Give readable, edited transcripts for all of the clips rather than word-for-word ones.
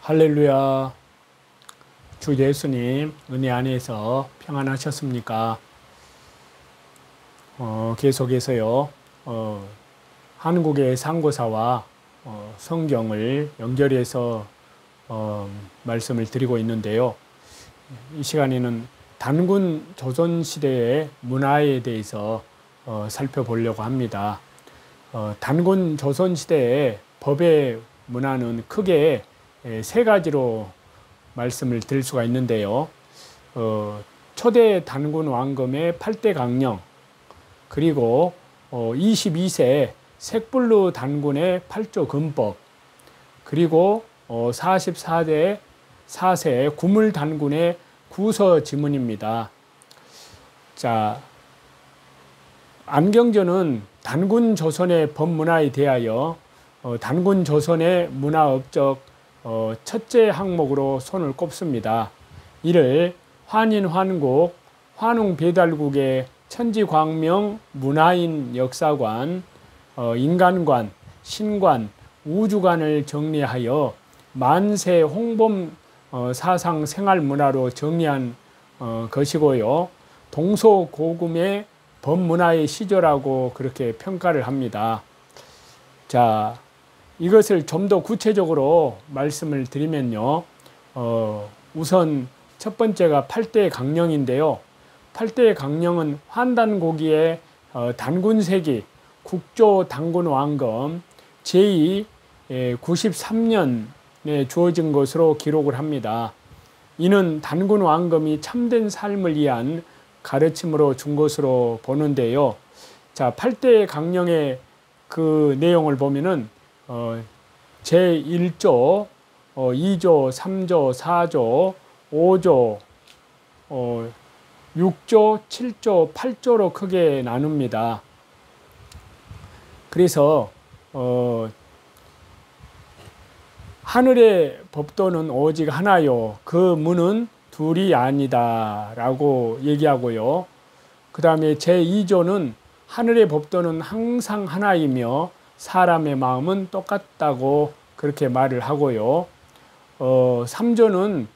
할렐루야. 주 예수님 은혜 안에서 평안하셨습니까? 계속해서요. 한국의 선교사와 성경을 연결해서 말씀을 드리고 있는데요. 이 시간에는 단군 조선시대의 문화에 대해서 살펴보려고 합니다. 단군 조선시대의 법의 문화는 크게 세 가지로 말씀을 드릴 수가 있는데요. 초대 단군 왕금의 8대 강령, 그리고 22세 색불루 단군의 8조 금법, 그리고 44세 구물 단군의 구서 지문입니다. 자, 안경전은 단군 조선의 법문화에 대하여 단군 조선의 문화업적 첫째 항목으로 손을 꼽습니다. 이를 환인환국, 환웅배달국의 천지광명 문화인 역사관, 인간관, 신관, 우주관을 정리하여 만세 홍범 사상 생활문화로 정리한 것이고요. 동서고금의 법문화의 시조라고 그렇게 평가를 합니다. 자, 이것을 좀 더 구체적으로 말씀을 드리면요. 우선 첫 번째가 8대 강령인데요. 8대 강령은 환단고기의 단군세기 국조 단군 왕금 제2 93년에 주어진 것으로 기록을 합니다. 이는 단군 왕금이 참된 삶을 위한 가르침으로 준 것으로 보는데요. 자, 8대 강령의 그 내용을 보면은 제1조, 2조, 3조, 4조, 5조, 6조, 7조, 8조로 크게 나눕니다. 그래서 하늘의 법도는 오직 하나요. 그 문은 둘이 아니다 라고 얘기하고요. 그 다음에 제2조는 하늘의 법도는 항상 하나이며 사람의 마음은 똑같다고 그렇게 말을 하고요. 3조는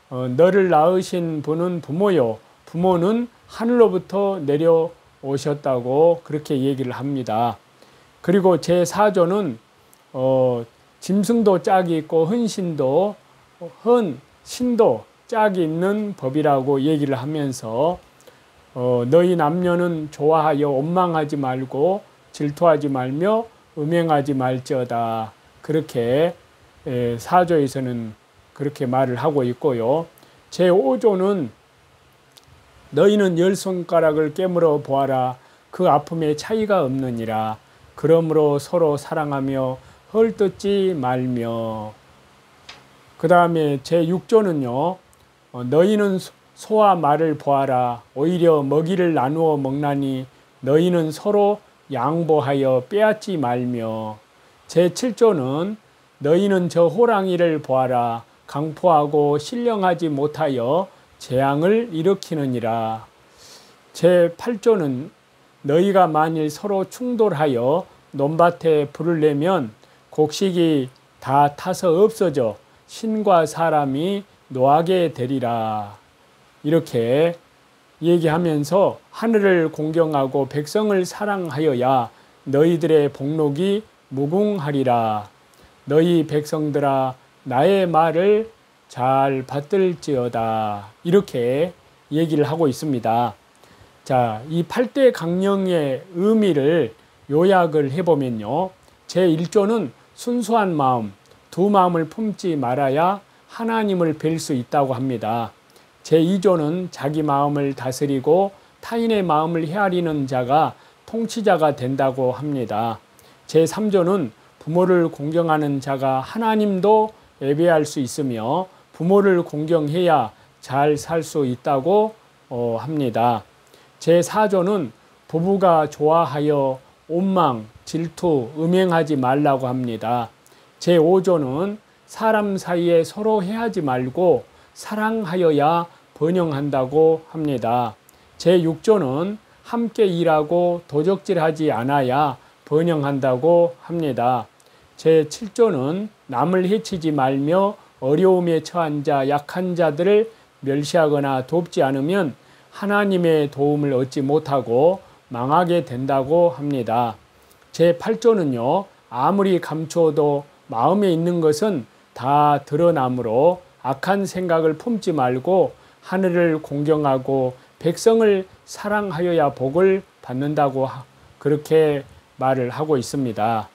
너를 낳으신 분은 부모요. 부모는 하늘로부터 내려오셨다고 그렇게 얘기를 합니다. 그리고 제4조는 짐승도 짝이 있고 신도 짝이 있는 법이라고 얘기를 하면서 너희 남녀는 좋아하여 원망하지 말고 질투하지 말며 음행하지 말지어다. 그렇게 4조에서는 그렇게 말을 하고 있고요. 제5조는 너희는 10손가락을 깨물어 보아라. 그 아픔에 차이가 없느니라. 그러므로 서로 사랑하며 헐뜯지 말며. 그 다음에 제6조는요. 너희는 소와 말을 보아라. 오히려 먹이를 나누어 먹나니 너희는 서로 양보하여 빼앗지 말며. 제7조는 너희는 저 호랑이를 보아라. 강포하고 신령하지 못하여 재앙을 일으키느니라. 제8조는 너희가 만일 서로 충돌하여 논밭에 불을 내면 곡식이 다 타서 없어져 신과 사람이 노하게 되리라. 이렇게 얘기하면서 하늘을 공경하고 백성을 사랑하여야 너희들의 복록이 무궁하리라. 너희 백성들아 나의 말을 잘 받들지어다. 이렇게 얘기를 하고 있습니다. 자, 이 8대 강령의 의미를 요약을 해보면요. 제1조는 순수한 마음, 두 마음을 품지 말아야 하나님을 뵐 수 있다고 합니다. 제2조는 자기 마음을 다스리고 타인의 마음을 헤아리는 자가 통치자가 된다고 합니다. 제3조는 부모를 공경하는 자가 하나님도 예배할 수 있으며 부모를 공경해야 잘 살 수 있다고 합니다. 제4조는 부부가 좋아하여 원망, 질투, 음행하지 말라고 합니다. 제5조는 사람 사이에 서로 해하지 말고 사랑하여야 번영한다고 합니다. 제6조는 함께 일하고 도적질하지 않아야 번영한다고 합니다. 제7조는 남을 해치지 말며 어려움에 처한 자, 약한 자들을 멸시하거나 돕지 않으면 하나님의 도움을 얻지 못하고 망하게 된다고 합니다. 제8조는요, 아무리 감추어도 마음에 있는 것은 다 드러나므로 악한 생각을 품지 말고 하늘을 공경하고 백성을 사랑하여야 복을 받는다고 그렇게 말을 하고 있습니다.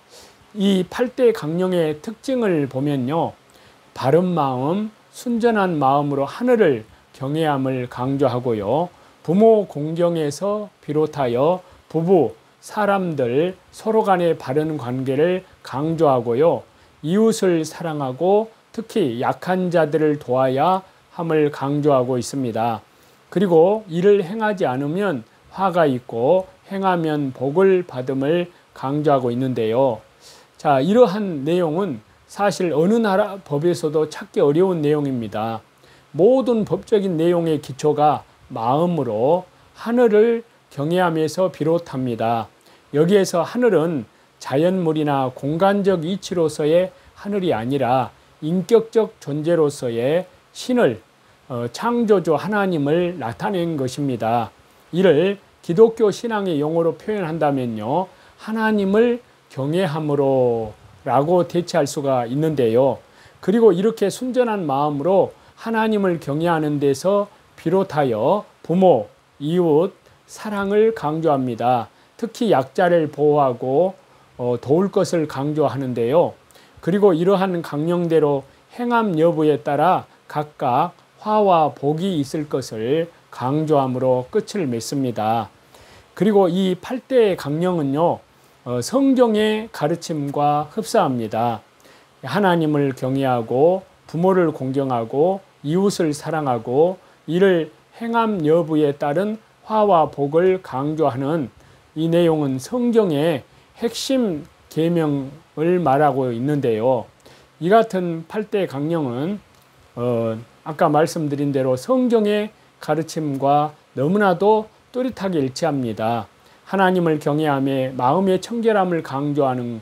이 8대 강령의 특징을 보면요, 바른 마음, 순전한 마음으로 하늘을 경외함을 강조하고요, 부모 공경에서 비롯하여 부부, 사람들 서로 간의 바른 관계를 강조하고요, 이웃을 사랑하고 특히 약한 자들을 도와야 함을 강조하고 있습니다. 그리고 이를 행하지 않으면 화가 있고 행하면 복을 받음을 강조하고 있는데요. 자, 이러한 내용은 사실 어느 나라 법에서도 찾기 어려운 내용입니다. 모든 법적인 내용의 기초가 마음으로 하늘을 경외함에서 비롯합니다. 여기에서 하늘은 자연물이나 공간적 이치로서의 하늘이 아니라 인격적 존재로서의 신을, 창조주 하나님을 나타낸 것입니다. 이를 기독교 신앙의 용어로 표현한다면요, 하나님을 경외함으로 라고 대체할 수가 있는데요. 그리고 이렇게 순전한 마음으로 하나님을 경외하는 데서 비롯하여 부모, 이웃, 사랑을 강조합니다. 특히 약자를 보호하고 도울 것을 강조하는데요. 그리고 이러한 강령대로 행함 여부에 따라 각각 화와 복이 있을 것을 강조함으로 끝을 맺습니다. 그리고 이 8대 강령은요, 성경의 가르침과 흡사합니다. 하나님을 경외하고 부모를 공경하고 이웃을 사랑하고 이를 행함 여부에 따른 화와 복을 강조하는 이 내용은 성경의 핵심 계명을 말하고 있는데요. 이 같은 8대 강령은 아까 말씀드린 대로 성경의 가르침과 너무나도 또렷하게 일치합니다. 하나님을 경외함에 마음의 청결함을 강조하는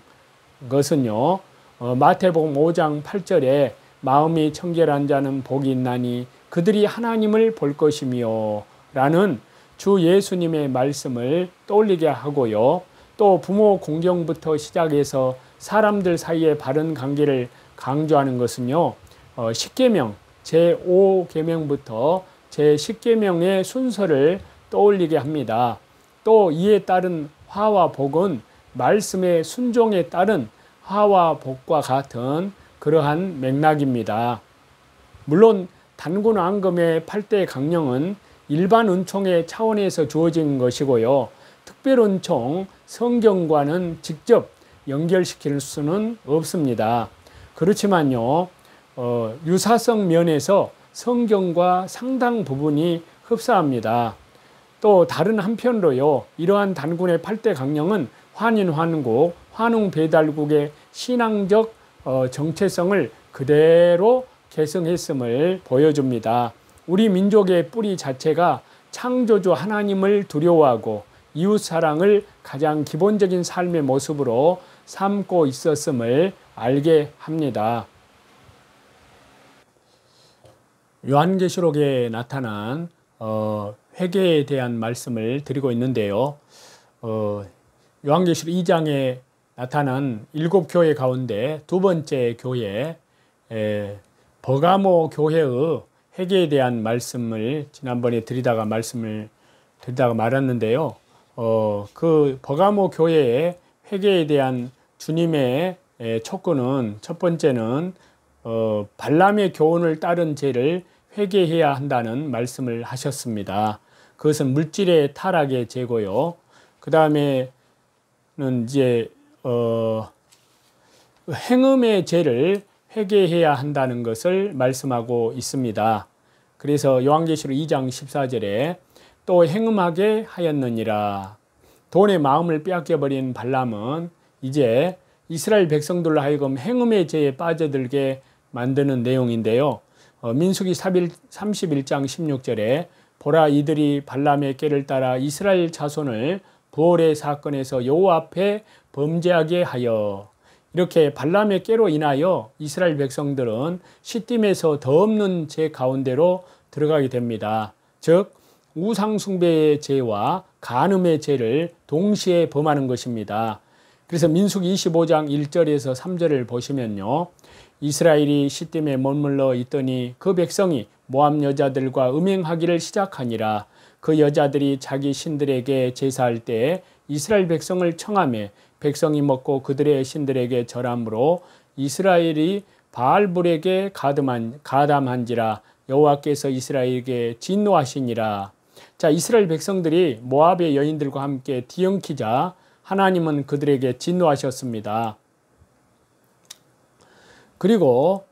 것은요, 마태복음 5장 8절에 마음이 청결한 자는 복이 있나니 그들이 하나님을 볼 것이며 라는 주 예수님의 말씀을 떠올리게 하고요, 또 부모 공경부터 시작해서 사람들 사이의 바른 관계를 강조하는 것은요, 10계명 제5계명부터 제10계명의 순서를 떠올리게 합니다. 또 이에 따른 화와 복은 말씀의 순종에 따른 화와 복과 같은 그러한 맥락입니다. 물론 단군 왕금의 8대 강령은 일반 은총의 차원에서 주어진 것이고요, 특별 은총, 성경과는 직접 연결시킬 수는 없습니다. 그렇지만요, 유사성 면에서 성경과 상당 부분이 흡사합니다. 또 다른 한편으로요, 이러한 단군의 8대 강령은 환인환국, 환웅배달국의 신앙적 정체성을 그대로 계승했음을 보여줍니다. 우리 민족의 뿌리 자체가 창조주 하나님을 두려워하고 이웃사랑을 가장 기본적인 삶의 모습으로 삼고 있었음을 알게 합니다. 요한계시록에 나타난 회개에 대한 말씀을 드리고 있는데요. 요한계시록 2장에 나타난 7교회 가운데 두 번째 교회, 버가모 교회의 회개에 대한 말씀을 지난번에 드리다가 말았는데요. 그 버가모 교회의 회개에 대한 주님의 촉구는, 첫 번째는 발람의 교훈을 따른 죄를 회개해야 한다는 말씀을 하셨습니다. 그것은 물질의 타락의 죄고요. 그 다음에는 이제 행음의 죄를 회개해야 한다는 것을 말씀하고 있습니다. 그래서 요한계시록 2장 14절에 또 행음하게 하였느니라. 돈의 마음을 빼앗겨버린 발람은 이제 이스라엘 백성들로 하여금 행음의 죄에 빠져들게 만드는 내용인데요. 민수기 31장 16절에 보라, 이들이 발람의 꾀를 따라 이스라엘 자손을 부올의 사건에서 여호와 앞에 범죄하게 하여, 이렇게 발람의 꾀로 인하여 이스라엘 백성들은 시딤에서 더 없는 죄 가운데로 들어가게 됩니다. 즉 우상숭배의 죄와 간음의 죄를 동시에 범하는 것입니다. 그래서 민수기 25장 1절에서 3절을 보시면요, 이스라엘이 시딤에 머물러 있더니 그 백성이 모압 여자들과 음행하기를 시작하니라. 그 여자들이 자기 신들에게 제사할 때 이스라엘 백성을 청하며 백성이 먹고 그들의 신들에게 절함으로 이스라엘이 바알불에게 가담한지라. 여호와께서 이스라엘에게 진노하시니라. 자, 이스라엘 백성들이 모압의 여인들과 함께 뒤엉키자 하나님은 그들에게 진노하셨습니다. 그리고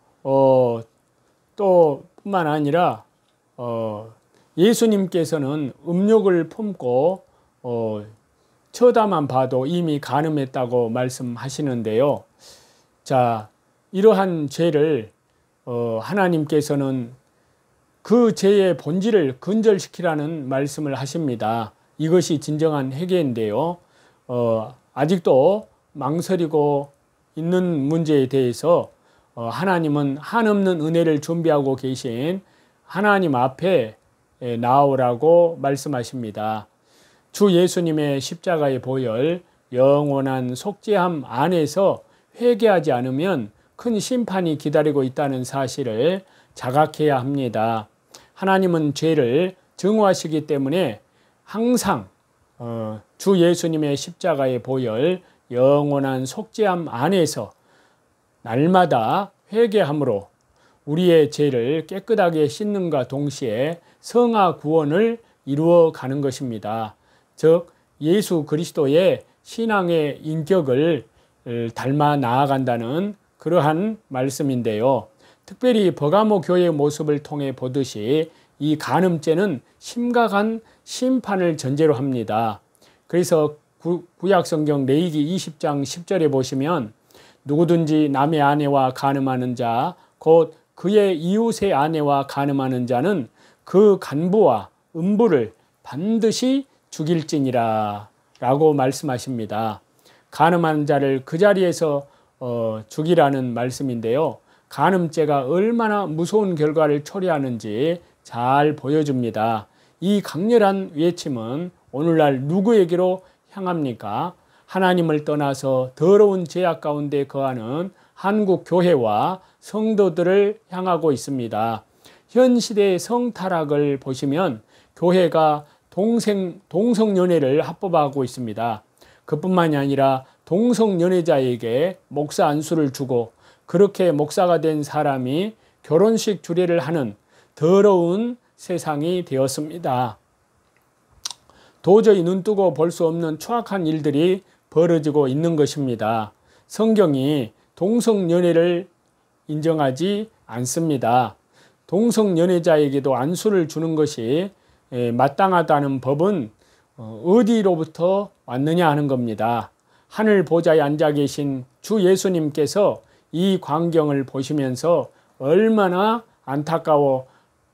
또 뿐만 아니라 예수님께서는 음욕을 품고 쳐다만 봐도 이미 간음했다고 말씀하시는데요. 자, 이러한 죄를 하나님께서는 그 죄의 본질을 근절시키라는 말씀을 하십니다. 이것이 진정한 회개인데요. 아직도 망설이고 있는 문제에 대해서 하나님은 한없는 은혜를 준비하고 계신 하나님 앞에 나오라고 말씀하십니다. 주 예수님의 십자가의 보혈, 영원한 속죄함 안에서 회개하지 않으면 큰 심판이 기다리고 있다는 사실을 자각해야 합니다. 하나님은 죄를 증오하시기 때문에 항상 주 예수님의 십자가의 보혈, 영원한 속죄함 안에서 날마다 회개함으로 우리의 죄를 깨끗하게 씻는과 동시에 성화 구원을 이루어 가는 것입니다. 즉 예수 그리스도의 신앙의 인격을 닮아 나아간다는 그러한 말씀인데요. 특별히 버가모 교회의 모습을 통해 보듯이 이 간음죄는 심각한 심판을 전제로 합니다. 그래서 구약성경 레위기 20장 10절에 보시면 누구든지 남의 아내와 간음하는 자 곧 그의 이웃의 아내와 간음하는 자는 그 간부와 음부를 반드시 죽일지니라 라고 말씀하십니다. 간음하는 자를 그 자리에서 죽이라는 말씀인데요. 간음죄가 얼마나 무서운 결과를 초래하는지 잘 보여줍니다. 이 강렬한 외침은 오늘날 누구에게로 향합니까? 하나님을 떠나서 더러운 죄악 가운데 거하는 한국 교회와 성도들을 향하고 있습니다. 현 시대의 성타락을 보시면 교회가 동성연애를 합법화하고 있습니다. 그뿐만이 아니라 동성연애자에게 목사 안수를 주고 그렇게 목사가 된 사람이 결혼식 주례를 하는 더러운 세상이 되었습니다. 도저히 눈뜨고 볼 수 없는 추악한 일들이 벌어지고 있는 것입니다. 성경이 동성연애를 인정하지 않습니다. 동성연애자에게도 안수를 주는 것이 마땅하다는 법은 어디로부터 왔느냐 하는 겁니다. 하늘 보좌에 앉아 계신 주 예수님께서 이 광경을 보시면서 얼마나 안타까워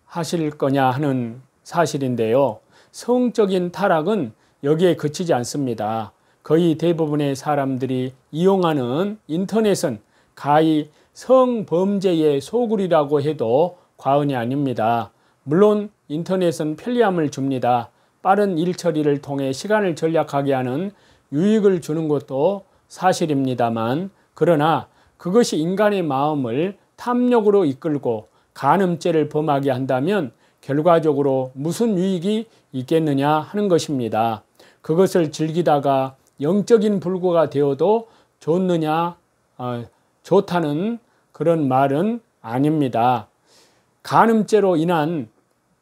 하실 거냐 하는 사실인데요. 성적인 타락은 여기에 그치지 않습니다. 거의 대부분의 사람들이 이용하는 인터넷은 가히 성범죄의 소굴이라고 해도 과언이 아닙니다. 물론 인터넷은 편리함을 줍니다. 빠른 일 처리를 통해 시간을 절약하게 하는 유익을 주는 것도 사실입니다만, 그러나 그것이 인간의 마음을 탐욕으로 이끌고 간음죄를 범하게 한다면 결과적으로 무슨 유익이 있겠느냐 하는 것입니다. 그것을 즐기다가 영적인 불구가 되어도 좋다는 그런 말은 아닙니다. 간음죄로 인한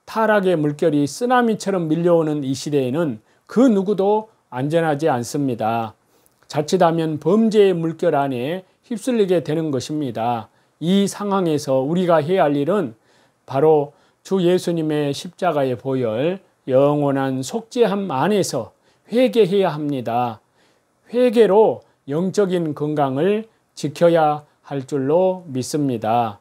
타락의 물결이 쓰나미처럼 밀려오는 이 시대에는 그 누구도 안전하지 않습니다. 자칫하면 범죄의 물결 안에 휩쓸리게 되는 것입니다. 이 상황에서 우리가 해야 할 일은 바로 주 예수님의 십자가의 보혈, 영원한 속죄함 안에서 회개해야 합니다. 회개로 영적인 건강을 지켜야 할 줄로 믿습니다.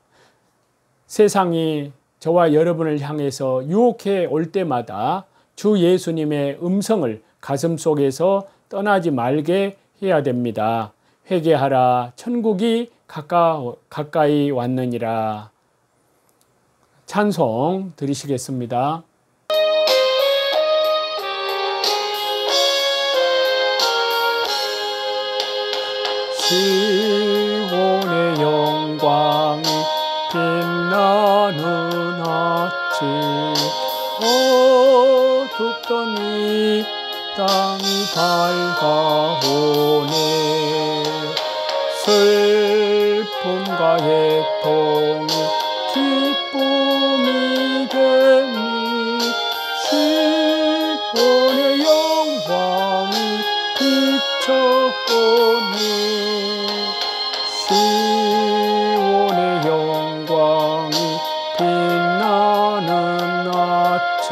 세상이 저와 여러분을 향해서 유혹해 올 때마다 주 예수님의 음성을 가슴속에서 떠나지 말게 해야 됩니다. 회개하라 천국이 가까이 왔느니라. 찬송 드리시겠습니다. 시온의 영광이 빛나는 아침, 어둡던 이 땅이 밝아오네. 슬픔과 애통이 기쁨이 되니 시온의 영광이 비춰오네. 시온의 영광이 빛나는 아침,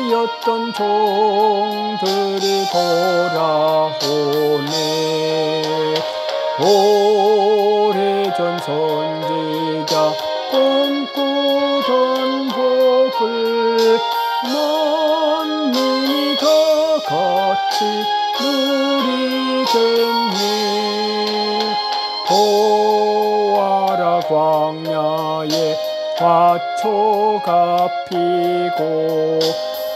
매였던 종들이 돌아오네. 오래전 선지자 꿈꾸던 복을 만민이 다 같이 누리겠네. 보아라 광야에 화초가 피고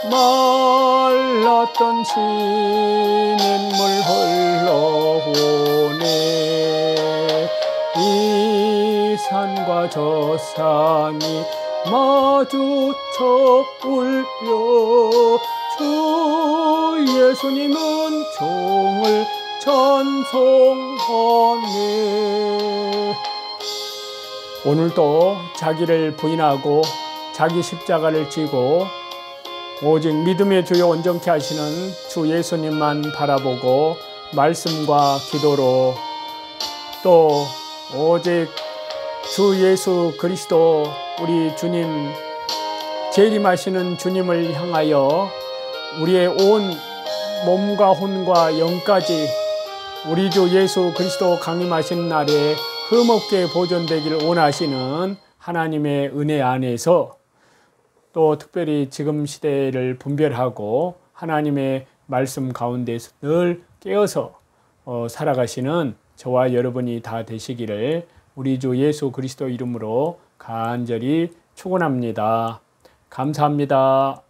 말랐던 시냇물 흘러오네. 이 산과 저 산이 마주쳐 울려 주 예수님은 종을 찬송하네. 오늘도 자기를 부인하고 자기 십자가를 지고 오직 믿음의 주요 온전케 하시는 주 예수님만 바라보고 말씀과 기도로 또 오직 주 예수 그리스도 우리 주님 재림하시는 주님을 향하여 우리의 온 몸과 혼과 영까지 우리 주 예수 그리스도 강림하신 날에 흠없게 보존되길 원하시는 하나님의 은혜 안에서 또 특별히 지금 시대를 분별하고 하나님의 말씀 가운데서 늘 깨어서 살아가시는 저와 여러분이 다 되시기를 우리 주 예수 그리스도 이름으로 간절히 축원합니다. 감사합니다.